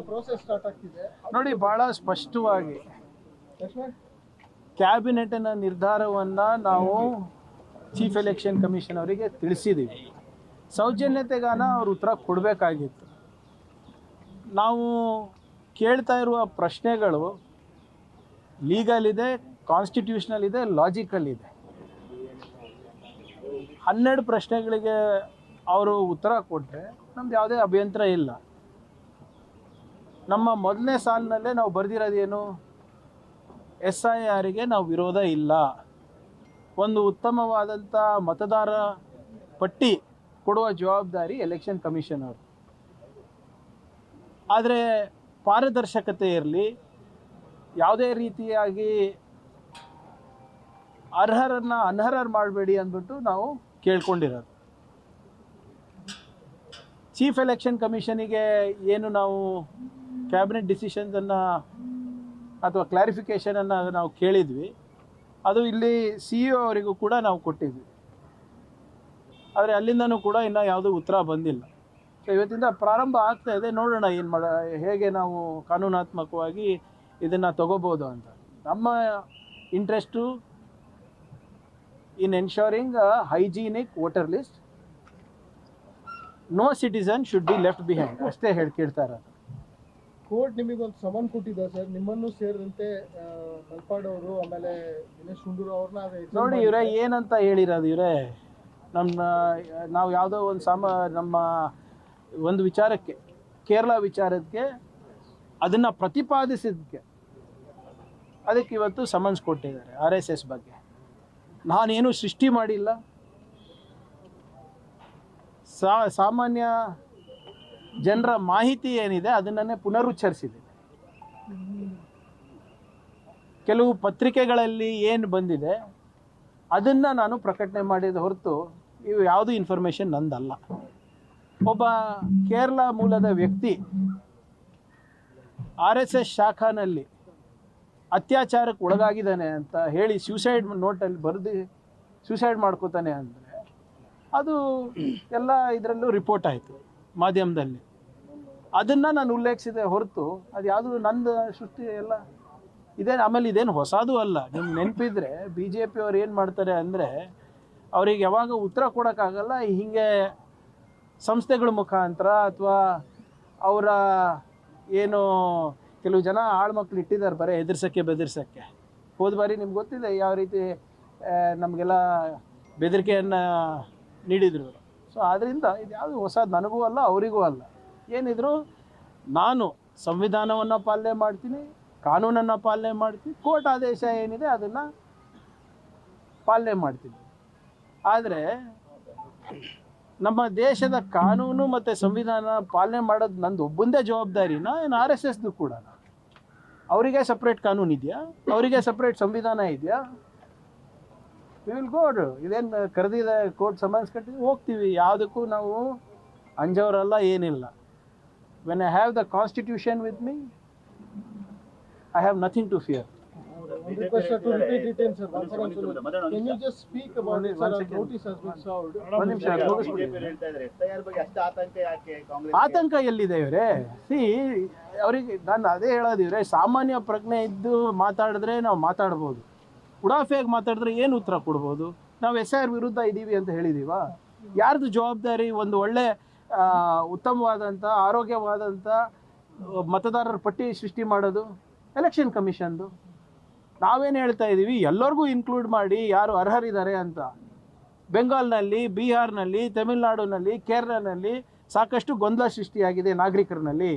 Process start ಆಗ್ತಿದೆ ನೋಡಿ, ಬಹಳ ಸ್ಪಷ್ಟವಾಗಿ ಕ್ಯಾಬಿನೆಟ್ನ ನಿರ್ಧಾರವನ್ನು ನಾವು ಚೀಫ್ ಎಲೆಕ್ಷನ್ ಕಮಿಷನ್ ಅವರಿಗೆ ತಿಳಿಸಿದ್ದೀವಿ. ಸೌಜನ್ಯತೆಗಾನ ಅವರು ಉತ್ತರ ಕೊಡಬೇಕಾಗಿತ್ತು. ನಾವು ಕೇಳ್ತಾ ಇರುವ ಪ್ರಶ್ನೆಗಳು ಲೀಗಲ್ ಇದೆ, ಕಾನ್ಸ್ಟಿಟ್ಯೂಷನಲ್ ಇದೆ, ಲಾಜಿಕಲ್ ಇದೆ. 12 ಪ್ರಶ್ನೆಗಳಿಗೆ ಅವರು ಉತ್ತರ ಕೊಟ್ಟರೆ ನಮ್ದು ಯಾವುದೇ ಅಭ್ಯಂತರ ಇಲ್ಲ. ನಮ್ಮ ಮೊದಲನೇ ಸಾಲಿನಲ್ಲೇ ನಾವು ಬರೆದಿರೋದೇನು, SIRಗೆ ನಾವು ವಿರೋಧ ಇಲ್ಲ, ಒಂದು ಉತ್ತಮವಾದಂಥ ಮತದಾರ ಪಟ್ಟಿ ಕೊಡುವ ಜವಾಬ್ದಾರಿ ಎಲೆಕ್ಷನ್ ಕಮಿಷನ್ ಅವರು. ಆದರೆ ಪಾರದರ್ಶಕತೆ ಇರಲಿ, ಯಾವುದೇ ರೀತಿಯಾಗಿ ಅರ್ಹರನ್ನು ಅನರ್ಹರು ಮಾಡಬೇಡಿ ಅಂದ್ಬಿಟ್ಟು ನಾವು ಕೇಳ್ಕೊಂಡಿರೋದು. ಚೀಫ್ ಎಲೆಕ್ಷನ್ ಕಮಿಷನಿಗೆ ಏನು ನಾವು ಕ್ಯಾಬಿನೆಟ್ ಡಿಸಿಷನ್ಸನ್ನು ಅಥವಾ ಕ್ಲಾರಿಫಿಕೇಷನನ್ನು ನಾವು ಕೇಳಿದ್ವಿ, ಅದು ಇಲ್ಲಿ CEO ಅವರಿಗೂ ಕೂಡ ನಾವು ಕೊಟ್ಟಿದ್ವಿ. ಆದರೆ ಅಲ್ಲಿಂದನೂ ಕೂಡ ಇನ್ನೂ ಯಾವುದೂ ಉತ್ತರ ಬಂದಿಲ್ಲ. ಸೊ ಇವತ್ತಿಂದ ಪ್ರಾರಂಭ ಆಗ್ತಾ ಇದೆ, ನೋಡೋಣ ಹೇಗೆ ನಾವು ಕಾನೂನಾತ್ಮಕವಾಗಿ ಇದನ್ನು ತಗೋಬೋದು ಅಂತ. ನಮ್ಮ interest in ensuring hygienic voter list, no citizen should be left behind, ಅಷ್ಟೇ ಕೇಳ್ತಾ ಇರೋದು. ಕೋರ್ಟ್ ನಿಮಗೊಂದು ಸಮನ್ ಕೊಟ್ಟಿದೆ ಸರ್, ನಿಮ್ಮನ್ನು ಸೇರಿದಂತೆ ಮಲ್ಪಾಡ್ ಅವರು ಆಮೇಲೆ ದಿನೇಶ್ ಗುಂಡೂರಾವ್ ಅವ್ರನ್ನ ನೋಡಿ ಇವರೇ ಏನಂತ ಹೇಳಿರೋದು. ಇವರೇ ನಾವು ಯಾವುದೋ ನಮ್ಮ ಒಂದು ವಿಚಾರಕ್ಕೆ, ಕೇರಳ ವಿಚಾರಕ್ಕೆ ಅದನ್ನು ಪ್ರತಿಪಾದಿಸಿದ್ದಕ್ಕೆ ಅದಕ್ಕೆ ಇವತ್ತು ಸಮನ್ಸ್ ಕೊಟ್ಟಿದ್ದಾರೆ. RSS ಬಗ್ಗೆ ನಾನೇನು ಸೃಷ್ಟಿ ಮಾಡಿಲ್ಲ. ಸಾಮಾನ್ಯ ಜನರ ಮಾಹಿತಿ ಏನಿದೆ ಅದನ್ನೇ ಪುನರುಚ್ಚರಿಸಿದೆ. ಕೆಲವು ಪತ್ರಿಕೆಗಳಲ್ಲಿ ಏನು ಬಂದಿದೆ ಅದನ್ನು ನಾನು ಪ್ರಕಟಣೆ ಮಾಡಿದ ಹೊರತು ಇವು ಯಾವುದು ಇನ್ಫಾರ್ಮೇಷನ್ ನಂದಲ್ಲ. ಒಬ್ಬ ಕೇರಳ ಮೂಲದ ವ್ಯಕ್ತಿ RSS ಶಾಖಾನಲ್ಲಿ ಅತ್ಯಾಚಾರಕ್ಕೆ ಒಳಗಾಗಿದ್ದಾನೆ ಅಂತ ಹೇಳಿ ಸೂಸೈಡ್ ನೋಟಲ್ಲಿ ಬರೆದು ಸೂಸೈಡ್ ಮಾಡ್ಕೋತಾನೆ ಅಂದರೆ ಅದು ಎಲ್ಲ ಇದರಲ್ಲೂ ರಿಪೋರ್ಟ್ ಆಯಿತು ಮಾಧ್ಯಮದಲ್ಲಿ. ಅದನ್ನು ನಾನು ಉಲ್ಲೇಖಿಸಿದೆ ಹೊರತು ಅದು ಯಾವುದು ನಂದು ಸೃಷ್ಟಿ ಎಲ್ಲ ಇದೇನು. ಆಮೇಲೆ ಇದೇನು ಹೊಸದು ಅಲ್ಲ. ನಿಮ್ಗೆ ನೆನಪಿದ್ರೆ BJP ಅವ್ರು ಏನು ಮಾಡ್ತಾರೆ ಅಂದರೆ, ಅವ್ರಿಗೆ ಯಾವಾಗ ಉತ್ತರ ಕೊಡೋಕ್ಕಾಗಲ್ಲ, ಹೀಗೆ ಸಂಸ್ಥೆಗಳ ಮುಖಾಂತರ ಅಥವಾ ಅವರ ಏನು ಕೆಲವು ಜನ ಆಳ್ಮಕ್ಳು ಇಟ್ಟಿದ್ದಾರೆ ಬರೀ ಬೆದರ್ಸೋಕ್ಕೆ. ಹೋದ ಬಾರಿ ನಿಮ್ಗೆ ಗೊತ್ತಿದೆ ಯಾವ ರೀತಿ ನಮಗೆಲ್ಲ ಬೆದರಿಕೆಯನ್ನು ನೀಡಿದರು. ಸೊ ಆದ್ದರಿಂದ ಇದು ಯಾವುದು ಹೊಸದು ನನಗೂ ಅಲ್ಲ, ಅವರಿಗೂ ಅಲ್ಲ. ಏನಿದ್ರು ನಾನು ಸಂವಿಧಾನವನ್ನು ಪಾಲನೆ ಮಾಡ್ತೀನಿ, ಕಾನೂನನ್ನು ಪಾಲನೆ ಮಾಡ್ತೀನಿ, ಕೋರ್ಟ್ ಆದೇಶ ಏನಿದೆ ಅದನ್ನು ಪಾಲನೆ ಮಾಡ್ತೀನಿ. ಆದರೆ ನಮ್ಮ ದೇಶದ ಕಾನೂನು ಮತ್ತು ಸಂವಿಧಾನ ಪಾಲನೆ ಮಾಡೋದು ನಂದು ಒಬ್ಬಂದೇ ಜವಾಬ್ದಾರಿನ, ಏನು RSSದು ಕೂಡ? ಅವರಿಗೆ ಸಪ್ರೇಟ್ ಕಾನೂನು ಇದೆಯಾ? ಅವರಿಗೆ ಸಪ್ರೇಟ್ ಸಂವಿಧಾನ ಇದೆಯಾ? We will go. ಇದೇನು ಕರೆದಿದೆ ಕೋರ್ಟ್ ಸಮನ್ಸ್ ಕಟ್ಟಿದ್ವಿ, ಹೋಗ್ತೀವಿ. ಯಾವುದಕ್ಕೂ ನಾವು ಅಂಜವರಲ್ಲ, ಏನಿಲ್ಲ. When I have the constitution with me, I have nothing to fear. One request to repeat it in sir. Can you just speak about it, sir? Notice has been served. ಆತಂಕ ಎಲ್ಲಿದೆ ಇವರೇ? ಅವರಿಗೆ ನಾನು ಅದೇ ಹೇಳೋದು, ಇವರೇ ಸಾಮಾನ್ಯ ಪ್ರಜ್ಞೆ ಇದ್ದು ಮಾತಾಡಿದ್ರೆ ನಾವು ಮಾತಾಡ್ಬೋದು. ಉಡಾಫೆಯಾಗಿ ಮಾತಾಡಿದ್ರೆ ಏನು ಉತ್ತರ ಕೊಡ್ಬೋದು? ನಾವು SIR ವಿರುದ್ಧ ಇದ್ದೀವಿ ಅಂತ ಹೇಳಿದೀವಾ? ಯಾರ್ದು ಜವಾಬ್ದಾರಿ ಒಂದು ಒಳ್ಳೆ ಉತ್ತಮವಾದಂಥ ಆರೋಗ್ಯವಾದಂಥ ಮತದಾರರ ಪಟ್ಟಿ ಸೃಷ್ಟಿ ಮಾಡೋದು? ಎಲೆಕ್ಷನ್ ಕಮಿಷನ್ದು. ನಾವೇನು ಹೇಳ್ತಾ ಇದ್ದೀವಿ, ಎಲ್ಲರಿಗೂ ಇನ್ಕ್ಲೂಡ್ ಮಾಡಿ ಯಾರು ಅರ್ಹರಿದ್ದಾರೆ ಅಂತ. ಬೆಂಗಾಲ್ನಲ್ಲಿ, ಬಿಹಾರ್ನಲ್ಲಿ, ತಮಿಳುನಾಡಿನಲ್ಲಿ, ಕೇರಳನಲ್ಲಿ ಸಾಕಷ್ಟು ಗೊಂದಲ ಸೃಷ್ಟಿಯಾಗಿದೆ ನಾಗರಿಕರಲ್ಲಿ.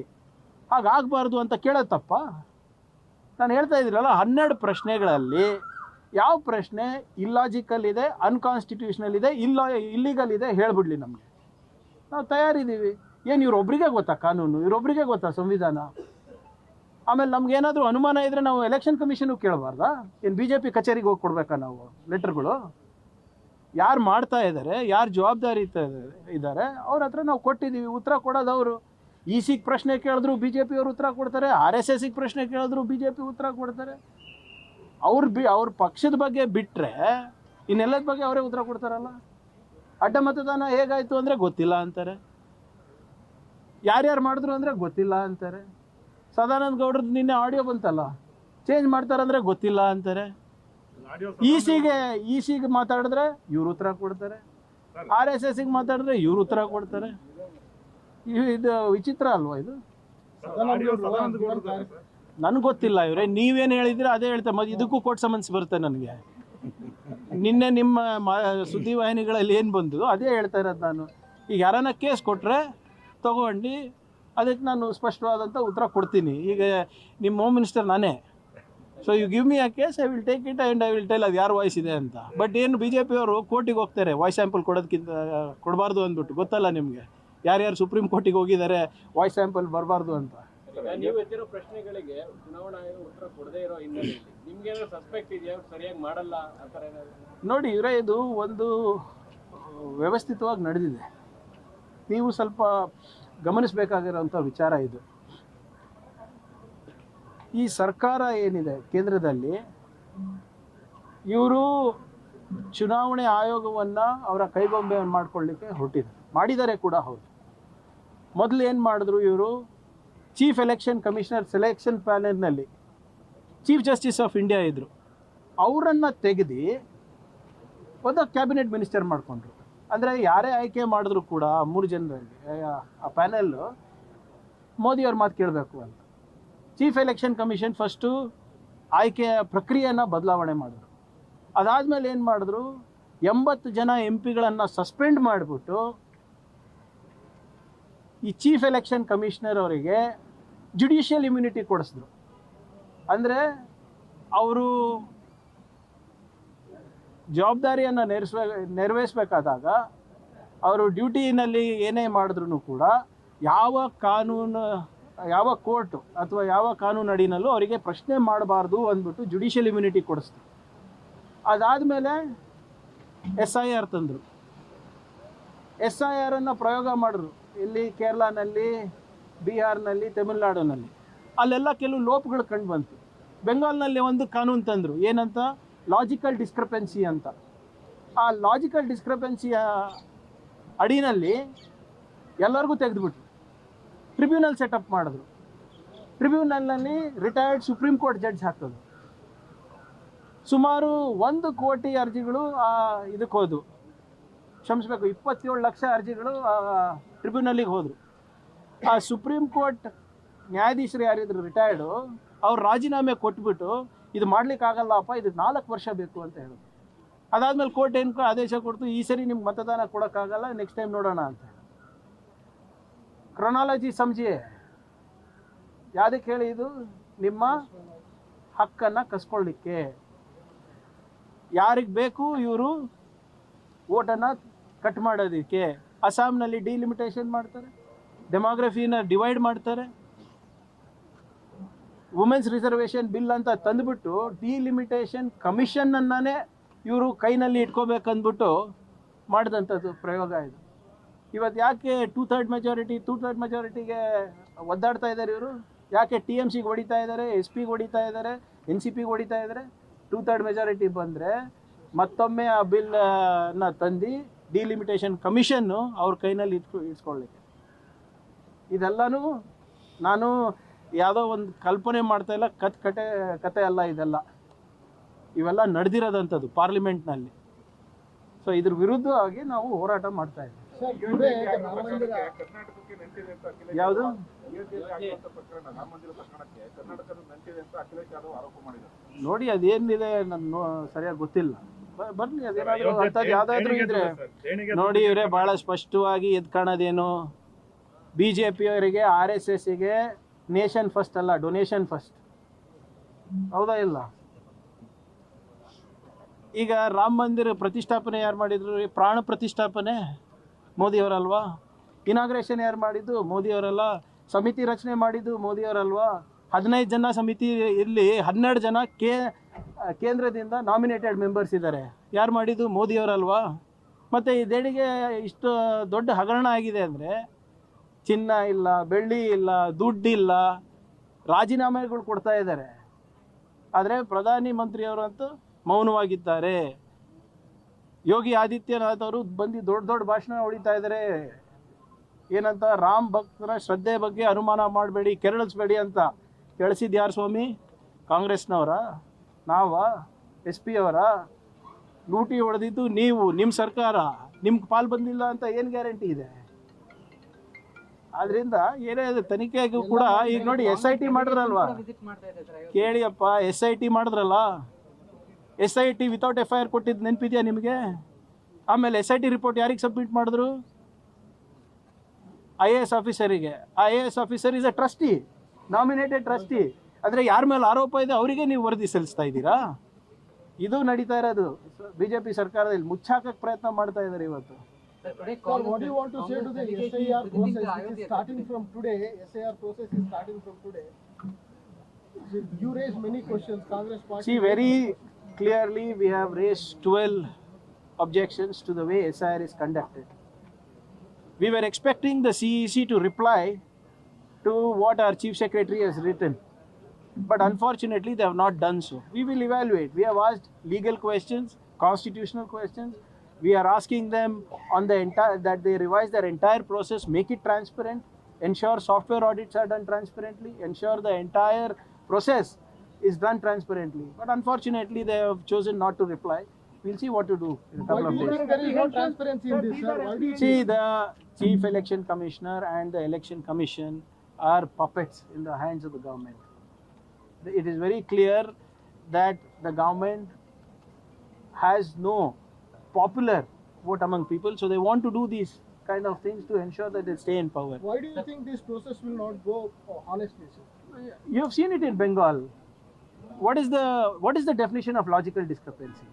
ಹಾಗಾಗಬಾರ್ದು ಅಂತ ಕೇಳೋದು ತಪ್ಪ? ನಾನು ಹೇಳ್ತಾ ಇದ್ದೀರಲ್ಲ, 12 ಪ್ರಶ್ನೆಗಳಲ್ಲಿ ಯಾವ ಪ್ರಶ್ನೆ ಇಲ್ಲಾಜಿಕಲ್ ಇದೆ, ಅನ್ಕಾನ್ಸ್ಟಿಟ್ಯೂಷನಲ್ ಇದೆ, ಇಲ್ಲೀಗಲ್ ಇದೆ ಹೇಳ್ಬಿಡ್ಲಿ, ನಮಗೆ ನಾವು ತಯಾರಿದ್ದೀವಿ. ಏನು ಇವರೊಬ್ಬರಿಗೆ ಗೊತ್ತಾ ಕಾನೂನು? ಇವರೊಬ್ಬರಿಗೆ ಗೊತ್ತಾ ಸಂವಿಧಾನ? ಆಮೇಲೆ ನಮಗೇನಾದರೂ ಅನುಮಾನ ಇದ್ದರೆ ನಾವು ಎಲೆಕ್ಷನ್ ಕಮಿಷನ್ಗೆ ಕೇಳಬಾರ್ದಾ? ಏನು BJP ಕಚೇರಿಗೆ ಹೋಗಿ ಕೊಡಬೇಕಾ ನಾವು ಲೆಟರ್ಗಳು? ಯಾರು ಮಾಡ್ತಾ ಇದ್ದಾರೆ, ಯಾರು ಜವಾಬ್ದಾರಿ ಇದ್ದಾರೆ ಅವ್ರ ಹತ್ರ ನಾವು ಕೊಟ್ಟಿದ್ದೀವಿ. ಉತ್ತರ ಕೊಡೋದು ಅವರು. ECಗೆ ಪ್ರಶ್ನೆ ಕೇಳಿದ್ರು BJP ಅವರು ಉತ್ತರ ಕೊಡ್ತಾರೆ, RSSಗೆ ಪ್ರಶ್ನೆ ಕೇಳಿದ್ರು BJP ಉತ್ತರ ಕೊಡ್ತಾರೆ. ಅವ್ರ ಪಕ್ಷದ ಬಗ್ಗೆ ಬಿಟ್ಟರೆ ಇನ್ನೆಲ್ಲದ ಬಗ್ಗೆ ಅವರೇ ಉತ್ತರ ಕೊಡ್ತಾರಲ್ಲ. ಅಡ್ಡ ಮತದಾನ ಹೇಗಾಯಿತು ಅಂದರೆ ಗೊತ್ತಿಲ್ಲ ಅಂತಾರೆ, ಯಾರ್ಯಾರು ಮಾಡಿದ್ರು ಅಂದರೆ ಗೊತ್ತಿಲ್ಲ ಅಂತಾರೆ. ಸದಾನಂದ ಗೌಡ್ರದ್ದು ನಿನ್ನೆ ಆಡಿಯೋ ಬಂತಲ್ಲ, ಚೇಂಜ್ ಮಾಡ್ತಾರಂದ್ರೆ ಗೊತ್ತಿಲ್ಲ ಅಂತಾರೆ. ಇ ಸಿಗೆ ಮಾತಾಡಿದ್ರೆ ಇವ್ರು ಉತ್ತರ ಕೊಡ್ತಾರೆ, RSS ಗೆ ಮಾತಾಡಿದ್ರೆ ಇವ್ರು ಉತ್ತರ ಕೊಡ್ತಾರೆ. ಇದು ವಿಚಿತ್ರ ಅಲ್ವಾ ಇದು? ನನಗೆ ಗೊತ್ತಿಲ್ಲ ಇವರೇ, ನೀವೇನು ಹೇಳಿದ್ರೆ ಅದೇ ಹೇಳ್ತಾರೆ. ಮತ್ತೆ ಇದಕ್ಕೂ ಕೋರ್ಟ್ ಸಮನ್ಸ್ ಬರುತ್ತೆ ನನಗೆ. ನಿನ್ನೆ ನಿಮ್ಮ ಸುದ್ದಿವಾಹಿನಿಗಳಲ್ಲಿ ಏನು ಬಂದು ಅದೇ ಹೇಳ್ತಾ ಇರೋದು ನಾನು. ಈಗ ಯಾರನ್ನ ಕೇಸ್ ಕೊಟ್ಟರೆ ತೊಗೊಂಡು ಅದಕ್ಕೆ ನಾನು ಸ್ಪಷ್ಟವಾದಂಥ ಉತ್ತರ ಕೊಡ್ತೀನಿ. ಈಗ ನಿಮ್ಮ ಹೋಮ್ ಮಿನಿಸ್ಟರ್ ನಾನೇ. So you give me a case, I will take it and I will tell ಅದು ಯಾರು ವಾಯ್ಸ್ ಇದೆ ಅಂತ. ಬಟ್ ಏನು BJP ಅವರು ಕೋರ್ಟಿಗೆ ಹೋಗ್ತಾರೆ ವಾಯ್ಸ್ ಸ್ಯಾಂಪಲ್ ಕೊಡಬಾರ್ದು ಅಂದ್ಬಿಟ್ಟು. ಗೊತ್ತಲ್ಲ ನಿಮಗೆ ಯಾರ್ಯಾರು ಸುಪ್ರೀಂ ಕೋರ್ಟಿಗೆ ಹೋಗಿದ್ದಾರೆ ವಾಯ್ಸ್ ಸ್ಯಾಂಪಲ್ ಬರಬಾರ್ದು ಅಂತ. ನೀವು ಎತ್ತಿರೋ ಪ್ರಶ್ನೆಗಳಿಗೆ ಚುನಾವಣಾ ಆಯೋಗ ಉತ್ತರ ಕೊಡದೇ ಇರೋ ಹಿನ್ನೆಲೆಯಲ್ಲಿ ನಿಮ್ಗೆ ಏನಾದ್ರು ಸಸ್ಪೆಕ್ಟ್ ಇದೆಯಾ, ಸರಿಯಾಗಿ ಮಾಡಲ್ಲ ಆ ಥರ ಏನಾದ್ರು? ನೋಡಿ ಇವರೇ, ಇದು ಒಂದು ವ್ಯವಸ್ಥಿತವಾಗಿ ನಡೆದಿದೆ. ನೀವು ಸ್ವಲ್ಪ ಗಮನಿಸಬೇಕಾಗಿರೋಂಥ ವಿಚಾರ ಇದು. ಈ ಸರ್ಕಾರ ಏನಿದೆ ಕೇಂದ್ರದಲ್ಲಿ, ಇವರು ಚುನಾವಣೆ ಆಯೋಗವನ್ನು ಅವರ ಕೈಗೊಂಬೆಯನ್ನು ಮಾಡ್ಕೊಳ್ಳಿಕ್ಕೆ ಮಾಡಿದ್ದಾರೆ ಕೂಡ ಹೌದು. ಮೊದಲು ಏನು ಮಾಡಿದ್ರು ಇವರು, ಚೀಫ್ ಎಲೆಕ್ಷನ್ ಕಮಿಷನರ್ ಸೆಲೆಕ್ಷನ್ ಪ್ಯಾನೆಲ್ನಲ್ಲಿ ಚೀಫ್ ಜಸ್ಟಿಸ್ ಆಫ್ ಇಂಡಿಯಾ ಇದ್ದರು, ಅವರನ್ನು ತೆಗೆದು ಒಂದು ಕ್ಯಾಬಿನೆಟ್ ಮಿನಿಸ್ಟರ್ ಮಾಡಿಕೊಂಡ್ರು. ಅಂದರೆ ಯಾರೇ ಆಯ್ಕೆ ಮಾಡಿದ್ರು ಕೂಡ 3 ಜನರಲ್ಲಿ ಆ ಪ್ಯಾನೆಲ್ಲು ಮೋದಿಯವ್ರ ಮಾತು ಕೇಳಬೇಕು ಅಂತ. ಚೀಫ್ ಎಲೆಕ್ಷನ್ ಕಮಿಷನ್ ಫಸ್ಟು ಆಯ್ಕೆಯ ಪ್ರಕ್ರಿಯೆಯನ್ನು ಬದಲಾವಣೆ ಮಾಡಿದ್ರು. ಅದಾದಮೇಲೆ ಏನು ಮಾಡಿದ್ರು, 80 ಜನ MP ಸಸ್ಪೆಂಡ್ ಮಾಡಿಬಿಟ್ಟು ಈ ಚೀಫ್ ಎಲೆಕ್ಷನ್ ಕಮಿಷನರ್ ಅವರಿಗೆ ಜುಡಿಷಿಯಲ್ ಇಮ್ಯುನಿಟಿ ಕೊಡಿಸಿದ್ರು. ಅಂದರೆ ಅವರು ಜವಾಬ್ದಾರಿಯನ್ನು ನೆರವೇರಿಸಬೇಕಾದಾಗ ಅವರು ಡ್ಯೂಟಿನಲ್ಲಿ ಏನೇ ಮಾಡಿದ್ರು ಕೂಡ ಯಾವ ಕೋರ್ಟು ಅಥವಾ ಯಾವ ಕಾನೂನು ಅಡಿನಲ್ಲೂ ಅವರಿಗೆ ಪ್ರಶ್ನೆ ಮಾಡಬಾರ್ದು ಅಂದ್ಬಿಟ್ಟು ಜುಡಿಷಿಯಲ್ ಇಮ್ಯುನಿಟಿ ಕೊಡಿಸಿದ್ರು. ಅದಾದಮೇಲೆ SIR ತಂದರು. SIR ಪ್ರಯೋಗ ಮಾಡಿದ್ರು ಇಲ್ಲಿ ಕೇರಳನಲ್ಲಿ, ಬಿಹಾರ್ನಲ್ಲಿ, ತಮಿಳುನಾಡಿನಲ್ಲಿ. ಅಲ್ಲೆಲ್ಲ ಕೆಲವು ಲೋಪಗಳು ಕಂಡು ಬಂತು. ಬೆಂಗಾಲ್ನಲ್ಲಿ ಒಂದು ಕಾನೂನು ತಂದರು, ಏನಂತ, ಲಾಜಿಕಲ್ ಡಿಸ್ಕ್ರಿಪೆನ್ಸಿ ಅಂತ. ಆ ಲಾಜಿಕಲ್ ಡಿಸ್ಕ್ರಿಪೆನ್ಸಿಯ ಅಡಿನಲ್ಲಿ ಎಲ್ಲರಿಗೂ ತೆಗೆದುಬಿಟ್ರು. ಟ್ರಿಬ್ಯುನಲ್ ಸೆಟಪ್ ಮಾಡಿದ್ರು. ಟ್ರಿಬ್ಯುನಲ್ನಲ್ಲಿ ರಿಟೈರ್ಡ್ ಸುಪ್ರೀಂ ಕೋರ್ಟ್ ಜಡ್ಜ್ ಹಾಕೋದು. ಸುಮಾರು 1 ಕೋಟಿ ಅರ್ಜಿಗಳು ಇದಕ್ಕೆ ಹೋದವು. ಕ್ಷಮಿಸಬೇಕು, 27 ಲಕ್ಷ ಅರ್ಜಿಗಳು ಟ್ರಿಬ್ಯುನಲ್ಲಿಗೆ ಹೋದರು. ಆ ಸುಪ್ರೀಂ ಕೋರ್ಟ್ ನ್ಯಾಯಾಧೀಶರು ಯಾರಿದ್ರು ರಿಟೈರ್ಡು, ಅವ್ರು ರಾಜೀನಾಮೆ ಕೊಟ್ಬಿಟ್ಟು ಇದು ಮಾಡ್ಲಿಕ್ಕಾಗಲ್ಲಪ್ಪ, ಇದಕ್ಕೆ 4 ವರ್ಷ ಬೇಕು ಅಂತ ಹೇಳಿದ್ರು. ಅದಾದಮೇಲೆ ಕೋರ್ಟ್ ಏನು ಆದೇಶ ಕೊಡ್ತು, ಈ ಸರಿ ನಿಮ್ಗೆ ಮತದಾನ ಕೊಡೋಕ್ಕಾಗಲ್ಲ, ನೆಕ್ಸ್ಟ್ ಟೈಮ್ ನೋಡೋಣ ಅಂತ ಹೇಳಿ. ಕ್ರೊನಾಲಜಿ ಸಮಜಿ ಯಾವುದಕ್ಕೆ ಹೇಳಿ, ಇದು ನಿಮ್ಮ ಹಕ್ಕನ್ನು ಕಸ್ಕೊಳ್ಳಿಕ್ಕೆ. ಯಾರಿಗೆ ಬೇಕು ಇವರು ಓಟನ್ನು ಕಟ್ ಮಾಡೋದಕ್ಕೆ. ಅಸ್ಸಾಂನಲ್ಲಿ ಡಿಲಿಮಿಟೇಷನ್ ಮಾಡ್ತಾರೆ, ಡೆಮೋಗ್ರಫಿನ ಡಿವೈಡ್ ಮಾಡ್ತಾರೆ, ವುಮೆನ್ಸ್ ರಿಸರ್ವೇಷನ್ ಬಿಲ್ ಅಂತ ತಂದುಬಿಟ್ಟು ಡಿಲಿಮಿಟೇಷನ್ ಕಮಿಷನ್ನನ್ನೇ ಇವರು ಕೈನಲ್ಲಿ ಇಟ್ಕೋಬೇಕಂದ್ಬಿಟ್ಟು ಮಾಡಿದಂಥದ್ದು ಪ್ರಯೋಗ ಇದು. ಇವತ್ತು ಯಾಕೆ 2/3 ಮೆಜಾರಿಟಿಗೆ ಒದ್ದಾಡ್ತಾ ಇದ್ದಾರೆ ಇವರು? ಯಾಕೆ TMCಗೆ ಹೊಡಿತಾ ಇದ್ದಾರೆ, SP ಹೊಡಿತಾ ಇದ್ದಾರೆ, NCPಗೆ ಹೊಡಿತಾ ಇದ್ದಾರೆ? 2/3 ಮೆಜಾರಿಟಿ ಬಂದರೆ ಮತ್ತೊಮ್ಮೆ ಆ ಬಿಲ್ನ ತಂದು ಡಿಲಿಮಿಟೇಷನ್ ಕಮಿಷನ್ನು ಅವ್ರ ಕೈನಲ್ಲಿ ಇಟ್ಕೊಳ್ಳಿಕ್ಕೆ. ಇದೆಲ್ಲನೂ ನಾನು ಯಾವುದೋ ಒಂದು ಕಲ್ಪನೆ ಮಾಡ್ತಾ ಇಲ್ಲ, ಕತೆ ಅಲ್ಲ ಇದೆಲ್ಲ. ಇವೆಲ್ಲ ನಡೆದಿರೋದಂಥದ್ದು ಪಾರ್ಲಿಮೆಂಟ್ನಲ್ಲಿ. ಸೊ ಇದ್ರ ವಿರುದ್ಧವಾಗಿ ನಾವು ಹೋರಾಟ ಮಾಡ್ತಾ ಇದ್ದೀವಿ. ಯಾವುದು ನೋಡಿ, ಅದೇನಿದೆ ನಾನು ಸರಿಯಾಗಿ ಗೊತ್ತಿಲ್ಲ. ಬರಲಿ, ಅದೇನಾದರೂ ಅಂಥದ್ದು ಯಾವುದಾದ್ರೂ ಇದ್ರೆ ನೋಡಿ. ಇವರೇ ಭಾಳ ಸ್ಪಷ್ಟವಾಗಿ ಎದ್ದು ಕಾಣೋದೇನು, BJPಯವರಿಗೆ RSSಗೆ ನೇಷನ್ ಫಸ್ಟ್ ಅಲ್ಲ, ಡೊನೇಷನ್ ಫಸ್ಟ್. ಹೌದಾ ಇಲ್ಲ? ಈಗ ರಾಮ ಮಂದಿರ ಪ್ರತಿಷ್ಠಾಪನೆ ಯಾರು ಮಾಡಿದ್ರು? ಪ್ರಾಣ ಪ್ರತಿಷ್ಠಾಪನೆ ಮೋದಿಯವರಲ್ವಾ? ಇನಾಗ್ರೇಷನ್ ಯಾರು ಮಾಡಿದ್ದು? ಮೋದಿಯವರಲ್ಲ. ಸಮಿತಿ ರಚನೆ ಮಾಡಿದ್ದು ಮೋದಿಯವರಲ್ವಾ? 15 ಜನ ಸಮಿತಿ ಇಲ್ಲಿ 12 ಜನ ಕೇಂದ್ರದಿಂದ ನಾಮಿನೇಟೆಡ್ ಮೆಂಬರ್ಸ್ ಇದ್ದಾರೆ. ಯಾರು ಮಾಡಿದ್ದು? ಮೋದಿಯವರಲ್ವಾ? ಮತ್ತು ಈ ದೇಣಿಗೆ ಇಷ್ಟು ದೊಡ್ಡ ಹಗರಣ ಆಗಿದೆ ಅಂದರೆ, ಚಿನ್ನ ಇಲ್ಲ, ಬೆಳ್ಳಿ ಇಲ್ಲ, ದುಡ್ಡಿಲ್ಲ, ರಾಜೀನಾಮೆಗಳು ಕೊಡ್ತಾ ಇದ್ದಾರೆ. ಆದರೆ ಪ್ರಧಾನಿ ಮಂತ್ರಿಯವರಂತೂ ಮೌನವಾಗಿದ್ದಾರೆ. ಯೋಗಿ ಆದಿತ್ಯನಾಥ್ ಅವರು ಬಂದು ದೊಡ್ಡ ಭಾಷಣ ಹೊಡಿತಾ ಇದ್ದಾರೆ. ಏನಂತ, ರಾಮ್ ಭಕ್ತರ ಶ್ರದ್ಧೆ ಬಗ್ಗೆ ಅನುಮಾನ ಮಾಡಬೇಡಿ, ಕೆರಳಿಸ್ಬೇಡಿ ಅಂತ. ಕಳಿಸಿದ್ದು ಯಾರು ಸ್ವಾಮಿ? ಕಾಂಗ್ರೆಸ್ನವರ? ನಾವಾ? ಎಸ್ ಪಿ ಅವರ? ಲೂಟಿ ಹೊಡೆದಿದ್ದು ನೀವು, ನಿಮ್ಮ ಸರ್ಕಾರ. ನಿಮ್ಗೆ ಪಾಲು ಬಂದಿಲ್ಲ ಅಂತ ಏನು ಗ್ಯಾರಂಟಿ ಇದೆ? ಆದ್ರಿಂದ ಏನೇ ತನಿಖೆಗೂ ಕೂಡ ಈಗ ನೋಡಿ SIT ಮಾಡಿದ್ರಲ್ವಾ? ಕೇಳಿಯಪ್ಪ, SIT ಮಾಡಿದ್ರಲ್ಲ, SIT ವಿತೌಟ್ FIR ಕೊಟ್ಟಿದ್ದು ನೆನಪಿದೆಯಾ ನಿಮಗೆ? ಆಮೇಲೆ SIT ರಿಪೋರ್ಟ್ ಯಾರಿಗೆ ಸಬ್ಮಿಟ್ ಮಾಡಿದ್ರು? IAS ಆಫೀಸರಿಗೆ. IAS officer is a trustee, nominated trustee. ಅಂದರೆ ಯಾರ ಮೇಲೆ ಆರೋಪ ಇದೆ ಅವರಿಗೆ ನೀವು ವರದಿ ಸಲ್ಲಿಸ್ತಾ ಇದ್ದೀರಾ? ಇದು ನಡೀತಾ ಇರೋದು. BJP ಸರ್ಕಾರದಲ್ಲಿ ಮುಚ್ಚಾಕಕ್ಕೆ ಪ್ರಯತ್ನ ಮಾಡ್ತಾ ಇದ್ದಾರೆ ಇವತ್ತು. Sir, what do you want to say to the SIR process which is starting from today? SIR process is starting from today. You raised many questions. Congress party. See, very clearly we have raised 12 objections to the way SIR is conducted. We were expecting the CEC to reply to what our Chief Secretary has written. But unfortunately, they have not done so. We will evaluate. We have asked legal questions, constitutional questions. We are asking them on the entire, that they revise their entire process, make it transparent, ensure software audits are done transparently, ensure the entire process is done transparently. But unfortunately, they have chosen not to reply. We'll see what to do in a couple of Why do you days. think there is no transparency in this, sir? Why do you See, the Chief Election Commissioner and the Election Commission are puppets in the hands of the government. It is very clear that the government has no popular vote among people, so they want to do these kind of things to ensure that they stay in power. Why do you think this process will not go honestly, sir? You have seen it in Bengal. What is the definition of logical discrepancy?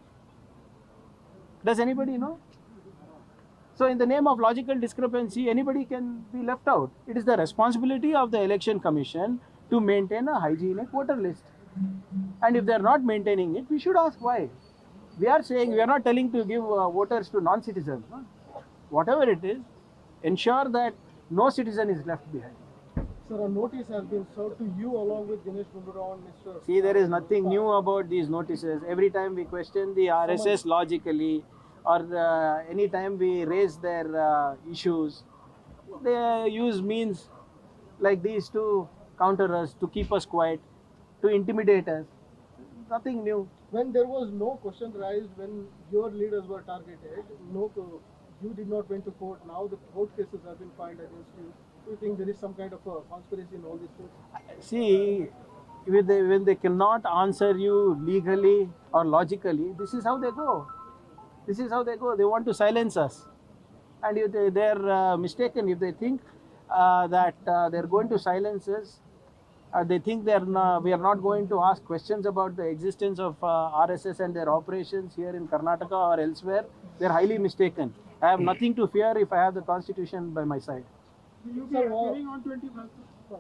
Does anybody know? So in the name of logical discrepancy, anybody can be left out. It is the responsibility of the Election Commission to maintain a hygienic voter list. And if they are not maintaining it, we should ask why. We are saying, we are not telling to give voters to non-citizens. No? Whatever it is, ensure that no citizen is left behind. Sir, a notice has been served to you along with Dinesh Gundu Rao and Mr. See, there is nothing new about these notices. Every time we question the RSS logically, or any time we raise their issues, they use means like these to counter us, to keep us quiet, to intimidate us. Nothing new. When there was no question raised, when your leaders were targeted, you did not went to court. Now the court cases have been filed against you. Do you think there is some kind of a conspiracy in all this things? See, when they cannot answer you legally or logically, this is how they go. This is how they go. They want to silence us. And if they're mistaken, if they think that they're going to silence us, they think we are not going to ask questions about the existence of RSS and their operations here in Karnataka or elsewhere, they're highly mistaken. I have nothing to fear if I have the constitution by my side. Will you be appearing on 21st?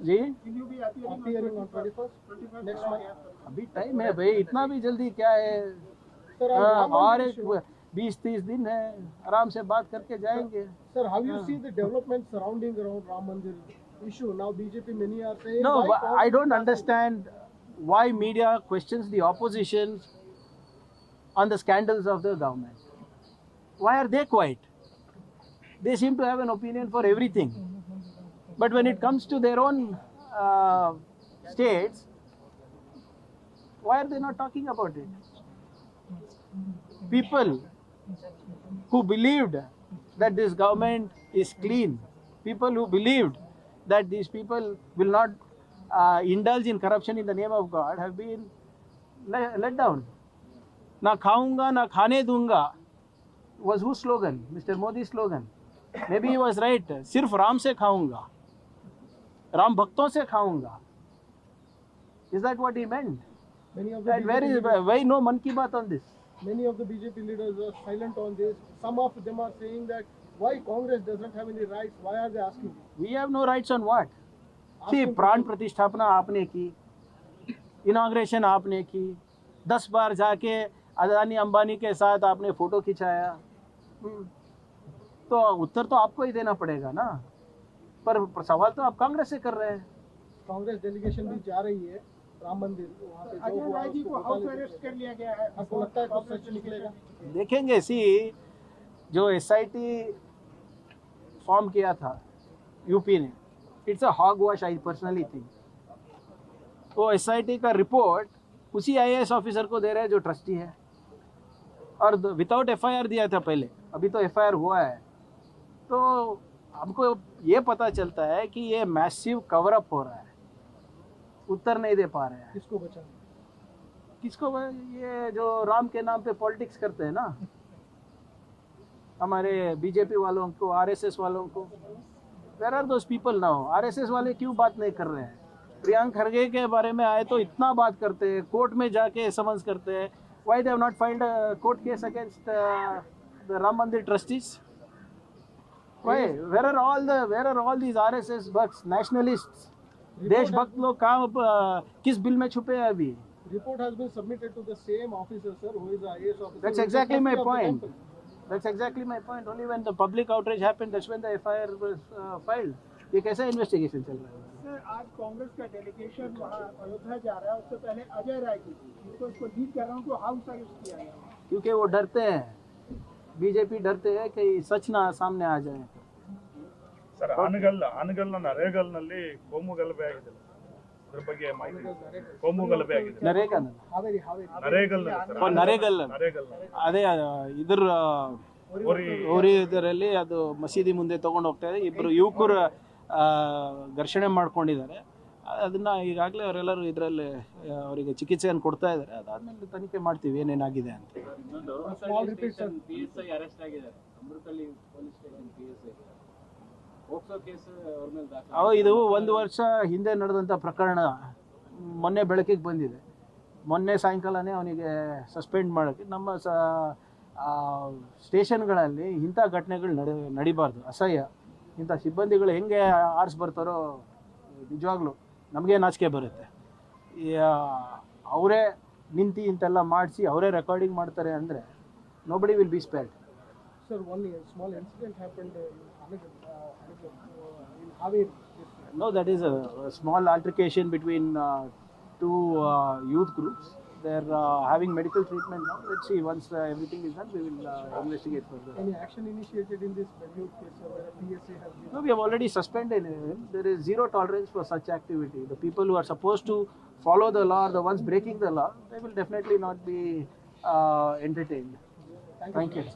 जी? Will you be Appearing on 21st? Next month? अभी time है भाई, इतना भी जल्दी क्या है? Sir, और एक 20-30 दिन है, आराम से बात करके जाएंगे. Sir, how you see the development surrounding around Ram Mandir issue? Now BJP many are saying. No, why I don't understand why media questions the opposition on the scandals of the government. Why are they quiet? They seem to have an opinion for everything. But when it comes to their own states, why are they not talking about it? People who believed that this government is clean, people who believed that these people will not indulge in corruption in the name of God, have been let down. Na khaunga, na khane dunga was whose slogan? Mr. Modi's slogan. Maybe he was right. Sirf Ram se khaunga. Ram bhakton se khaunga. Is that what he meant? Many of the That why no Man Ki Baat on this? Many of the BJP leaders are silent on this. Some of them are saying that why Congress doesn't have any rights. Why are they asking? We have no rights on what? See, प्राण प्रतिष्ठापना आपने की, inauguration आपने की, 10 बार जाके अदानी अंबानी के साथ आपने फोटो खिंचाया, तो उत्तर तो आपको ही देना पड़ेगा ना. पर सवाल तो आप कांग्रेस से कर रहे हैं. कांग्रेस डेलीगेशन भी जा रही है राम मंदिर, वहाँ पे जो अजय हुआ राय जी उसको को बता हाउस लेते अरेस्ट हैं. कर लिया गया है. आपको लगता है कुछ सच निकलेगा? देखेंगे. सी, जो SIT फॉर्म किया था यूपी ने, it's a hogwash, I personally think. वो SIT का रिपोर्ट उसी IAS ऑफिसर को दे रहे हैं जो ट्रस्टी है, और विदाउट FIR दिया था पहले, अभी तो FIR हुआ है। तो हमको ये पता चलता है कि ये मैसिव कवर अप हो रहा है, उत्तर नहीं दे पा रहे हैं। किसको बचाना? किसको? ये जो राम के नाम पे पॉलिटिक्स करते हैं ना, हमारे BJP वालों को, RSS वालों को, where are those people now? RSS वाले क्यों बात नहीं कर रहे हैं? प्रियंक खरगे के बारे में आए तो इतना बात करते हैं, कोर्ट में जाके समन्स करते हैं। Why they have not filed a court case against the Ram Mandir trustees? Why? Where are all these RSS भक्स, नेशनलिस्ट्स, देशभक्त लोग कहाँ किस बिल में छुपे हैं अभी? Report has been submitted to the same officer, sir, who is the IAS officer. That's who is the exactly my trustee of the point. temple. That's exactly my point. Only when the public outrage happened, that's when the FIR was filed. ये कैसा investigation चल रहा है? Sir, आज कांग्रेस का delegation वहाँ अयोध्या जा रहा है, उससे पहले अजय राय की थी, जिनको इसको लीड कर रहा हूँ, उनको हाउस अरेस्ट किया गया। क्योंकि वो डरते हैं, BJP डरते हैं कि सच ना सामने आ जाए। ಸರ್ ಆನಗಲ್ನ ನರೇಗಲ್ನಲ್ಲಿ ಕೋಮು ಗಲಭೆ ಆಗಿದೆ, ಅದ್ರ ಬಗ್ಗೆ ಮಾಹಿತಿ? ಕೋಮು ಗಲಭೆ ಆಗಿದೆ ನರೇಗಾ Haveri. ನರೇಗಲ್ ಅದೇ ಇದ್ರ ಓರಿ ಇದರಲ್ಲಿ ಅದು ಮಸೀದಿ ಮುಂದೆ ತಗೊಂಡು ಹೋಗ್ತಾ ಇದೆ, ಇಬ್ಬರು ಯುವಕರು ಘರ್ಷಣೆ ಮಾಡ್ಕೊಂಡಿದ್ದಾರೆ. ಅದನ್ನ ಈಗಾಗಲೇ ಅವರೆಲ್ಲರೂ ಇದರಲ್ಲಿ ಅವರಿಗೆ ಚಿಕಿತ್ಸೆಯನ್ನು ಕೊಡ್ತಾ ಇದ್ದಾರೆ. ಅದಾದ್ಮೇಲೆ ತನಿಖೆ ಮಾಡ್ತೀವಿ ಏನೇನಾಗಿದೆ ಅಂತ. PSI ಅರೆಸ್ಟ್ ಆಗಿದ್ದಾರೆ, ಅಮೃತಹಳ್ಳಿ ಪೊಲೀಸ್ ಸ್ಟೇಷನ್ PSI. ಹೋಗ್ಸೋ ಕೇಸ್ ಅವ್ರ ಮೇಲೆ ದಾಖಲೆ. ಇದು 1 ವರ್ಷ ಹಿಂದೆ ನಡೆದಂಥ ಪ್ರಕರಣ ಮೊನ್ನೆ ಬೆಳಕಿಗೆ ಬಂದಿದೆ. ಮೊನ್ನೆ ಸಾಯಂಕಾಲನೇ ಅವನಿಗೆ ಸಸ್ಪೆಂಡ್ ಮಾಡೋಕ್ಕೆ ನಮ್ಮ ಸ್ಟೇಷನ್ಗಳಲ್ಲಿ ಇಂಥ ಘಟನೆಗಳು ನಡಿಬಾರ್ದು. ಅಸಹ್ಯ. ಇಂಥ ಸಿಬ್ಬಂದಿಗಳು ಹೆಂಗೆ ಆರಿಸಿ ಬರ್ತಾರೋ ನಿಜವಾಗ್ಲೂ ನಮಗೆ ನಾಚಿಕೆ ಬರುತ್ತೆ. ಅವರೇ ನಿಂತು ಇಂತೆಲ್ಲ ಮಾಡಿಸಿ ಅವರೇ ರೆಕಾರ್ಡಿಂಗ್ ಮಾಡ್ತಾರೆ ಅಂದರೆ nobody will be spared. Sir, one small incident happened in Haveri. No, that is a small altercation between two youth groups. They're having medical treatment now. Let's see, once everything is done, we will investigate further. Any action initiated in this Bellew case, where a PSA has been? No, we have already suspended him. There is zero tolerance for such activity. The people who are supposed to follow the law, the ones breaking the law, they will definitely not be entertained. Thank you.